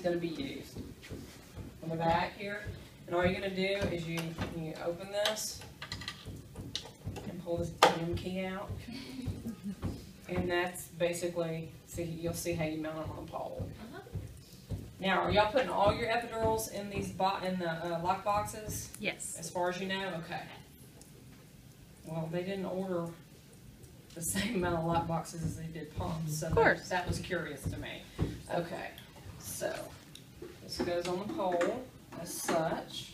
going to be used. On the back here, and all you're going to do is you open this and pull this damn key out, and that's basically, you'll see how you mount them on a pole. Now, are y'all putting all your epidurals in these lock boxes? Yes. As far as you know? Okay. Well, they didn't order the same amount of lock boxes as they did pumps, so of course. That was curious to me. Okay, so this goes on the pole as such.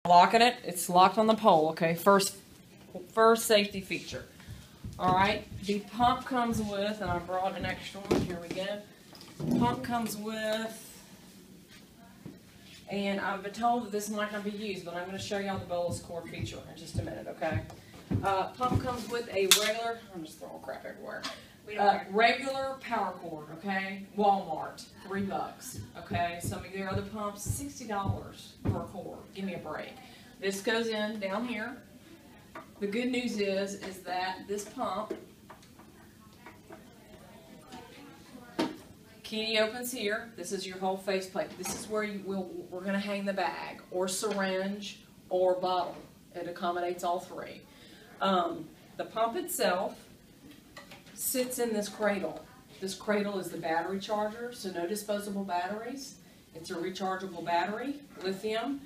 Locking it, it's locked on the pole, okay? First safety feature. Alright, the pump comes with, and I brought an extra one, here we go. Pump comes with, and I've been told that this might not be used, but I'm going to show y'all the bolus cord feature in just a minute, okay? Pump comes with a regular, I'm just throwing crap everywhere. Regular power cord, okay? Walmart, $3, okay? Some of your other pumps, $60 per cord. Give me a break. This goes in down here. The good news is that this pump, key opens here. This is your whole faceplate. This is where we're going to hang the bag, or syringe, or bottle. It accommodates all three. The pump itself sits in this cradle. This cradle is the battery charger, so no disposable batteries. It's a rechargeable battery, lithium.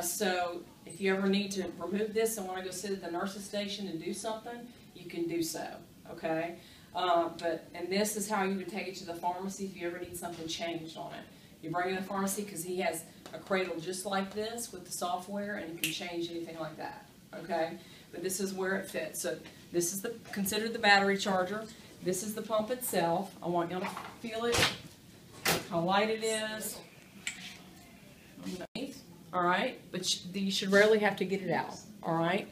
So if you ever need to remove this and want to go sit at the nurse's station and do something, you can do so, okay? And this is how you would take it to the pharmacy if you ever need something changed on it. You bring it to the pharmacy because he has a cradle just like this with the software, and you can change anything like that, okay? But this is where it fits. So this is considered the battery charger. This is the pump itself. I want you to feel it, how light it is. All right, but you should rarely have to get it out. All right.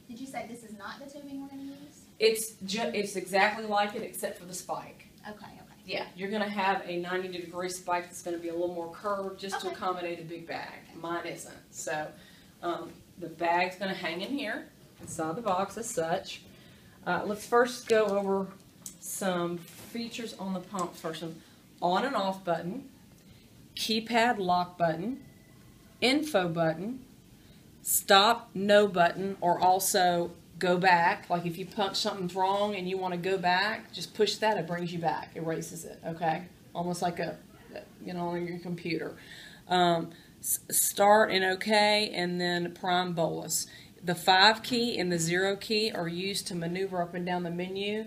Did you say this is not the tubing we're going to use? It's exactly like it except for the spike. Okay. Yeah, you're going to have a 90-degree spike that's going to be a little more curved just to accommodate a big bag. Mine isn't. So the bag's going to hang in here inside the box as such. Let's first go over some features on the pump first. An on and off button, keypad lock button, info button, stop no button, or also go back. Like if you punch something's wrong and you want to go back, just push that, it brings you back, erases it, okay? Almost like on your computer. Start and okay, and then prime bolus. The 5 key and the 0 key are used to maneuver up and down the menu.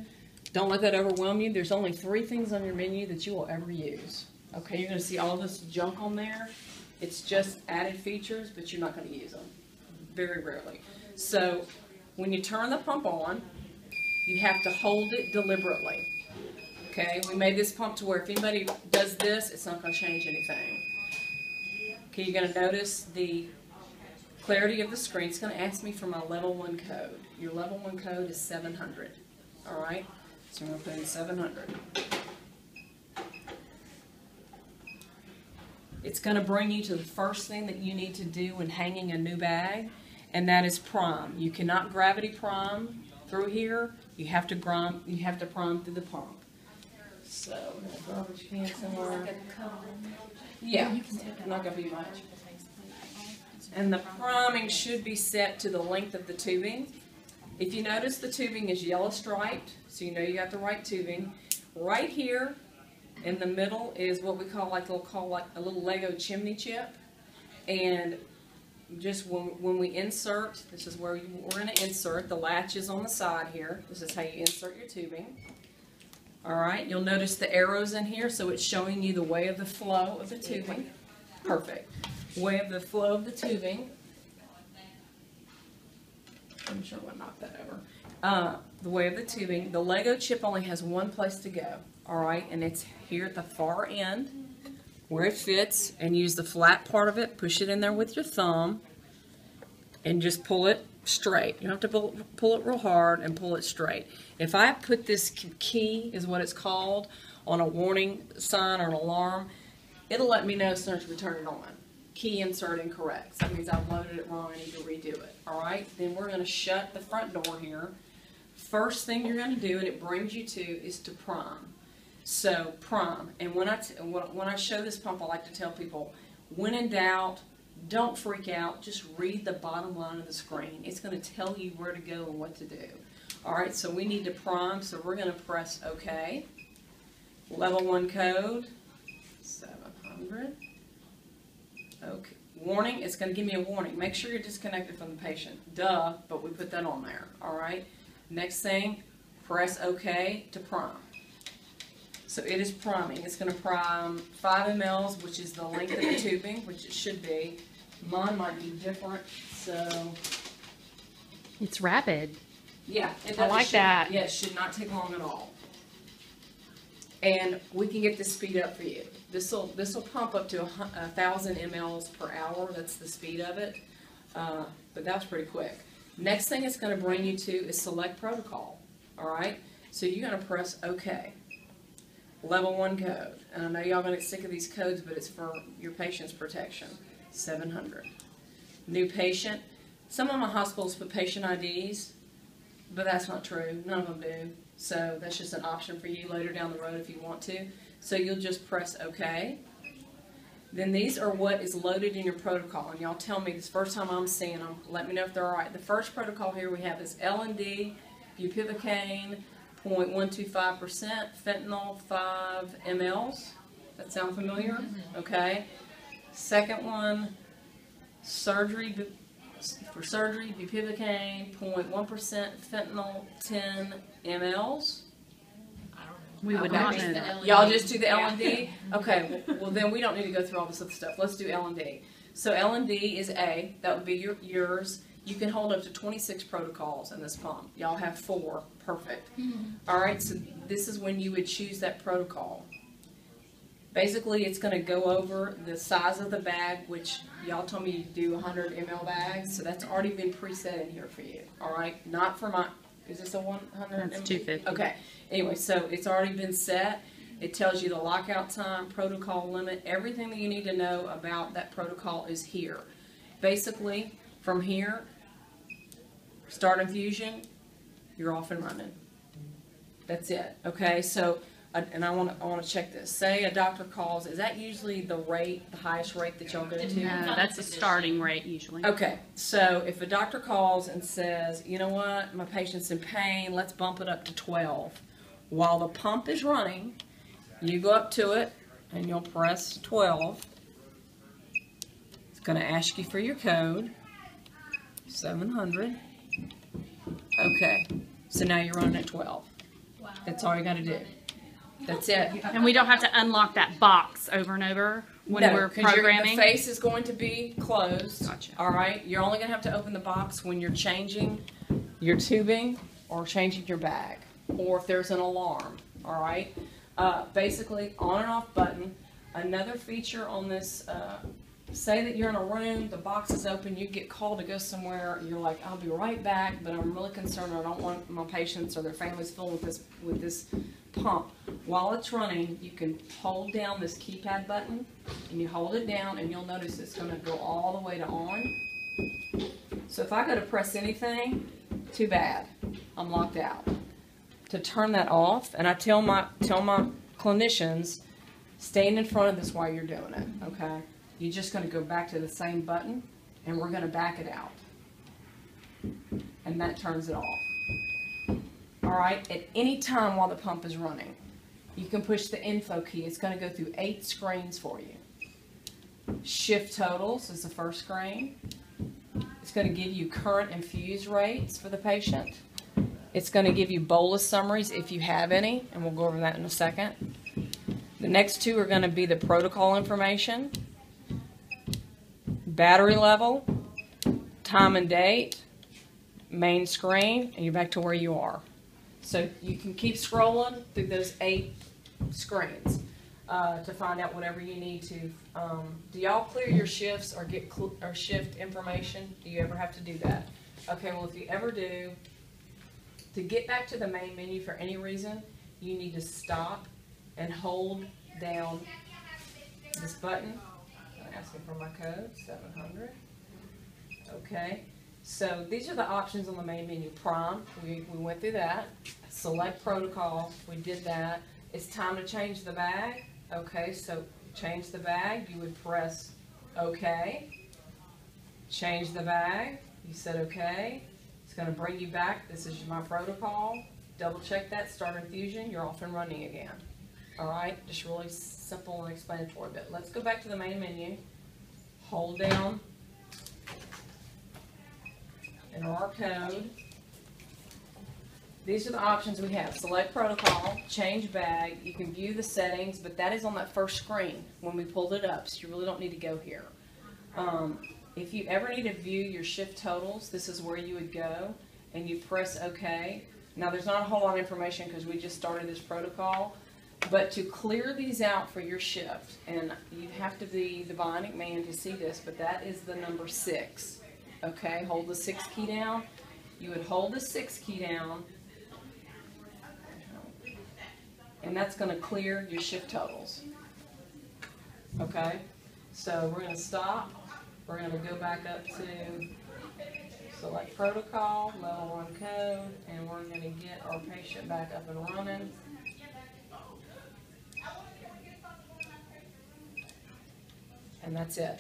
Don't let that overwhelm you. There's only 3 things on your menu that you will ever use. Okay, you're going to see all this junk on there. It's just added features, but you're not going to use them. Very rarely. So when you turn the pump on, you have to hold it deliberately. Okay, we made this pump to where if anybody does this, it's not going to change anything. Okay, you're going to notice the clarity of the screen. It's going to ask me for my level 1 code. Your level 1 code is 700. All right, so I'm going to put in 700. It's going to bring you to the first thing that you need to do when hanging a new bag, and that is prime. You cannot gravity prime through here. You have to prime through the pump. So, garbage can somewhere. Yeah, not going to be much. And the priming should be set to the length of the tubing. If you notice, the tubing is yellow striped, so you know you got the right tubing. Right here in the middle is what we call like a little Lego chimney chip. And just when we insert, this is where we're going to insert. The latch is on the side here. This is how you insert your tubing. All right, you'll notice the arrows in here, so it's showing you the way of the flow of the tubing. Perfect. Way of the flow of the tubing. I'm sure I'll knock that over. The way of the tubing. The Lego chip only has one place to go. All right, and it's here at the far end where it fits, and use the flat part of it, push it in there with your thumb, and just pull it straight. You don't have to pull it real hard, and pull it straight. If I put this key, is what it's called, on a warning sign or an alarm, it'll let me know as soon as we turn it on. Key insert incorrect. So that means I've loaded it wrong. I need to redo it. All right. Then we're going to shut the front door here. First thing you're going to do, and it brings you to, is to prime. So prime. And when I show this pump, I like to tell people, when in doubt, don't freak out. Just read the bottom line of the screen. It's going to tell you where to go and what to do. All right. So we need to prime. So we're going to press OK. Level 1 code 700. Okay. Warning, it's going to give me a warning. Make sure you're disconnected from the patient. Duh, but we put that on there. All right. Next thing, press OK to prime. So it is priming. It's going to prime 5 mLs, which is the length of the tubing, which it should be. Mine might be different, so. It's rapid. Yeah. I like that. Yeah, it should not take long at all. And we can get this speed up for you. This will pump up to 1,000 mLs per hour. That's the speed of it. But that's pretty quick. Next thing it's going to bring you to is select protocol. All right. So you're going to press OK. Level 1 code. And I know y'all going to get sick of these codes, but it's for your patient's protection. 700. New patient. Some of my hospitals put patient IDs, but that's not true. None of them do. So that's just an option for you later down the road if you want to. So you'll just press OK. Then these are what is loaded in your protocol. And y'all tell me this first time I'm seeing them. Let me know if they're all right. The first protocol here we have is L&D, bupivacaine, 0.125%, fentanyl, 5 mLs. That sound familiar? Okay. Second one, surgery, bupivacaine, 0.1%, fentanyl, 10 mLs. We would not know that. Y'all just do the L&D? Okay, well then we don't need to go through all this other stuff. Let's do L&D. So L&D is A, that would be yours. You can hold up to 26 protocols in this pump. Y'all have 4, perfect. All right, so this is when you would choose that protocol. Basically, it's going to go over the size of the bag, which y'all told me you do 100 ml bags, so that's already been preset in here for you. All right, not for my, is this a 100 That's ml? 250. Okay, anyway, so it's already been set. It tells you the lockout time, protocol limit, everything that you need to know about that protocol is here. Basically, from here, start infusion, you're off and running. That's it. Okay, so and I want to check this. Say a doctor calls. Is that usually the rate, the highest rate that y'all go to? No, that's a starting rate usually. Okay, so if a doctor calls and says, you know what, my patient's in pain, let's bump it up to 12. While the pump is running, you go up to it and you'll press 12. It's going to ask you for your code, 700. Okay, so now you're running at 12. Wow. That's all you got to do. That's it. And we don't have to unlock that box over and over when we're 'cause programming. the face is going to be closed. Gotcha. All right. You're only going to have to open the box when you're changing your tubing or changing your bag, or if there's an alarm. All right. Basically, on and off button. Another feature on this. Say that you're in a room, the box is open, you get called to go somewhere, you're like, I'll be right back, but I'm really concerned. I don't want my patients or their families filled with this pump. While it's running, you can hold down this keypad button, and you hold it down, and you'll notice it's going to go all the way to on. So if I go to press anything, too bad, I'm locked out. To turn that off, and I tell my clinicians, stand in front of this while you're doing it, okay? You're just going to go back to the same button, and we're going to back it out. And that turns it off. All right, at any time while the pump is running, you can push the info key. It's going to go through 8 screens for you. Shift totals is the first screen. It's going to give you current infused rates for the patient. It's going to give you bolus summaries if you have any, and we'll go over that in a second. The next 2 are going to be the protocol information, battery level, time and date, main screen, and you're back to where you are. So you can keep scrolling through those 8 screens to find out whatever you need to. Do y'all clear your shifts or get shift information? Do you ever have to do that? Okay, well if you ever do, to get back to the main menu for any reason, you need to stop and hold down this button. I'm asking for my code, 700. Okay, so these are the options on the main menu. Prompt, we went through that. Select protocol, we did that. It's time to change the bag. Okay, so change the bag, you would press OK. Change the bag, you said OK. It's going to bring you back. This is my protocol. Double check that, start infusion, you're off and running again. All right, just really simple and explanatory. But let's go back to the main menu. Hold down, enter our code. These are the options we have. Select protocol, change bag. You can view the settings, but that is on that first screen when we pulled it up, so you really don't need to go here. If you ever need to view your shift totals, this is where you would go, and you press OK. Now, there's not a whole lot of information because we just started this protocol, but to clear these out for your shift, and you have to be the bionic man to see this, but that is the number 6. Okay, hold the 6 key down. You would hold the 6 key down, and that's going to clear your shift totals. Okay, so we're going to stop. We're going to go back up to select protocol, level 1 code, and we're going to get our patient back up and running. And that's it.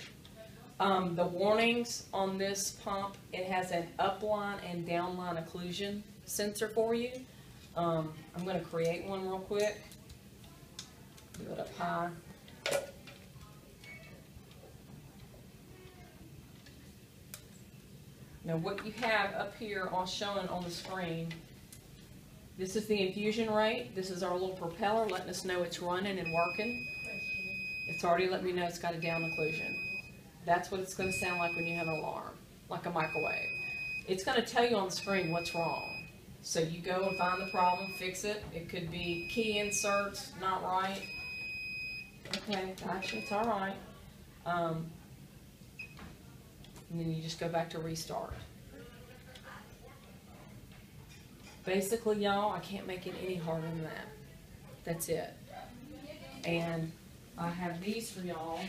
The warnings on this pump, it has an upline and downline occlusion sensor for you. I'm going to create one real quick. Do it up high. Now what you have up here all showing on the screen, this is the infusion rate. This is our little propeller letting us know it's running and working. It's already let me know it's got a down occlusion. That's what it's going to sound like when you have an alarm, like a microwave. It's going to tell you on the screen what's wrong. So you go and find the problem, fix it. It could be key inserts, not right. Okay, actually it's all right. And then you just go back to restart. Basically, y'all, I can't make it any harder than that. That's it. And I have these for y'all.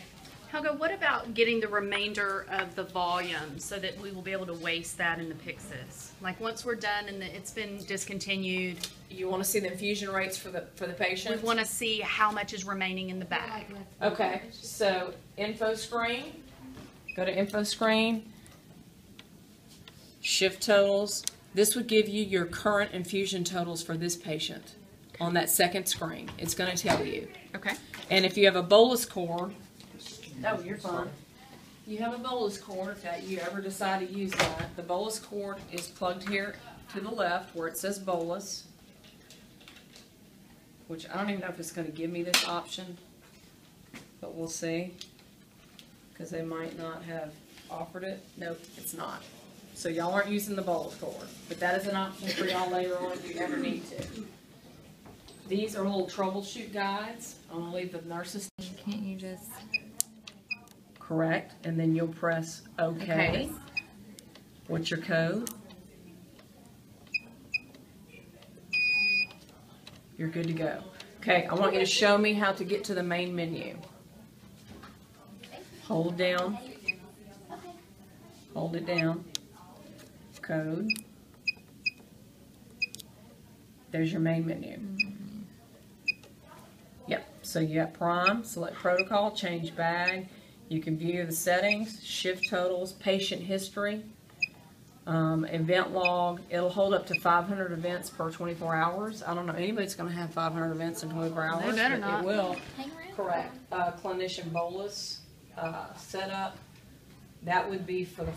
Helga, what about getting the remainder of the volume so that we will be able to waste that in the Pyxis? Like once we're done and it's been discontinued, You want to see the infusion rates for the we patient? want to see how much is remaining in the bag. Okay, so info screen. Go to info screen. Shift totals. This would give you your current infusion totals for this patient on that second screen. It's going to tell you. Okay. And if you have a bolus cord, oh, you're fine. You have a bolus cord, if that you ever decide to use that. The bolus cord is plugged here to the left where it says bolus, which I don't even know if it's going to give me this option, but we'll see, because they might not have offered it. Nope, it's not. So y'all aren't using the bolus cord, but that is an option for y'all later on if you ever need to. These are little troubleshoot guides. I'm going to leave the nurses. Can't you just? Correct, and then you'll press OK. What's your code? You're good to go. Okay, I want you to show me how to get to the main menu. Hold down. Hold it down. Code. There's your main menu. Yep, so you got prime, select protocol, change bag. You can view the settings, shift totals, patient history, event log. It'll hold up to 500 events per 24 hours. I don't know anybody's going to have 500 events in 24 hours. They better but not. It will. Hang around. Correct. Clinician bolus setup. That would be for the